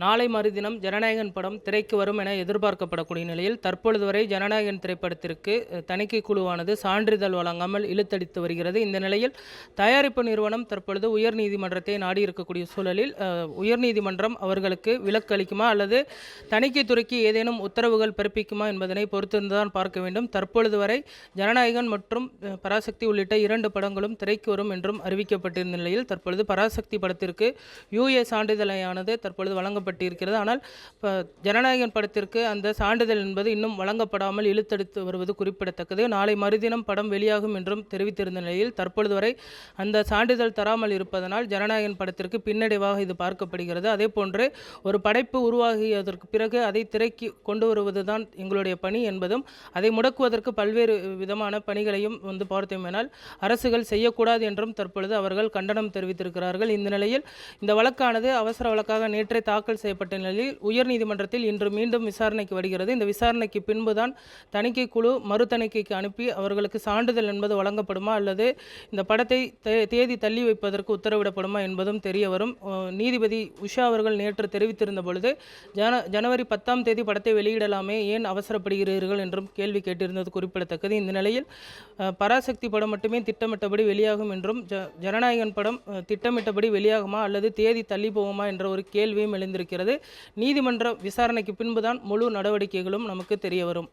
நாளை மறுதினம் ஜனநாயகன் படம் திரைக்கு வரும் என எதிர்பார்க்கப்படக்கூடிய நிலையில் தற்பொழுது வரை ஜனநாயகன் திரைப்படத்திற்கு தணிக்கை குழுவானது சான்றிதழ் வழங்காமல் இழுத்தடித்து வருகிறது. இந்த நிலையில் தயாரிப்பு நிறுவனம் தற்பொழுது உயர்நீதிமன்றத்தை நாடி இருக்கக்கூடிய சூழலில் உயர்நீதிமன்றம் அவர்களுக்கு விலக்கு அளிக்குமா அல்லது தணிக்கைத்துறைக்கு ஏதேனும் உத்தரவுகள் பிறப்பிக்குமா என்பதனை பொறுத்திருந்துதான் பார்க்க வேண்டும். தற்பொழுது வரை ஜனநாயகன் மற்றும் பராசக்தி உள்ளிட்ட 2 படங்களும் திரைக்கு வரும் என்றும் அறிவிக்கப்பட்டிருந்த நிலையில் தற்பொழுது பராசக்தி படத்திற்கு யூஏ சான்றிதழானது தற்பொழுது வழங்கப்பட்டிருக்கிறது. ஆனால் ஜனநாயகன் படத்திற்கு அந்த சான்றிதழ் என்பது இன்னும் வழங்கப்படாமல் இழுத்தடித்து வருவது குறிப்பிடத்தக்கது. நாளை மறுதினம் படம் வெளியாகும் என்றும் தெரிவித்திருந்த நிலையில் தற்பொழுது வரை அந்த சான்றிதழ் தராமல் இருப்பதனால் ஜனநாயகன் படத்திற்கு பின்னடைவாக இது பார்க்கப்படுகிறது. அதே போன்று ஒரு படைப்பு உருவாகியதற்கு பிறகு அதை திரைக்கு கொண்டு வருவதுதான் எங்களுடைய பணி என்பதும் அதை முடக்குவதற்கு பல்வேறு விதமான பணிகளையும் பார்த்தோமேனால் அரசுகள் செய்யக்கூடாது என்றும் தற்பொழுது அவர்கள் கண்டனம் தெரிவித்திருக்கிறார்கள். இந்த நிலையில் இந்த வழக்கானது அவசர வழக்காக நேற்றே தாக்கல் செய்யப்பட்ட நிலையில் உயர்நீதிமன்றத்தில் இன்று மீண்டும் விசாரணைக்கு வருகிறது. இந்த விசாரணைக்கு பின்புதான் தணிக்கை குழு மறு தணிக்கைக்கு அனுப்பி அவர்களுக்கு சான்றிதழ் என்பது வழங்கப்படுமா அல்லது இந்த படத்தை தேதி தள்ளி வைப்பதற்கு உத்தரவிடப்படுமா என்பதும் தெரிய வரும். நீதிபதி உஷா அவர்கள் நேற்று தெரிவித்திருந்த பொழுது ஜனவரி 10ஆம் தேதி படத்தை வெளியிடலாமே, ஏன் அவசரப்படுகிறீர்கள் என்றும் கேள்வி கேட்டிருந்தது குறிப்பிடத்தக்கது. இந்த நிலையில் பராசக்தி படம் மட்டுமே திட்டமிட்டபடி வெளியாகும் என்றும் ஜனநாயகன் படம் திட்டமிட்டபடி வெளியாகுமா அல்லது தேதி தள்ளி போகுமா என்ற ஒரு கேள்வியும் எழுந்திருக்கிறது. நீதிமன்ற விசாரணைக்கு பின்புதான் முழு நடவடிக்கைகளும் நமக்கு தெரிய வரும்.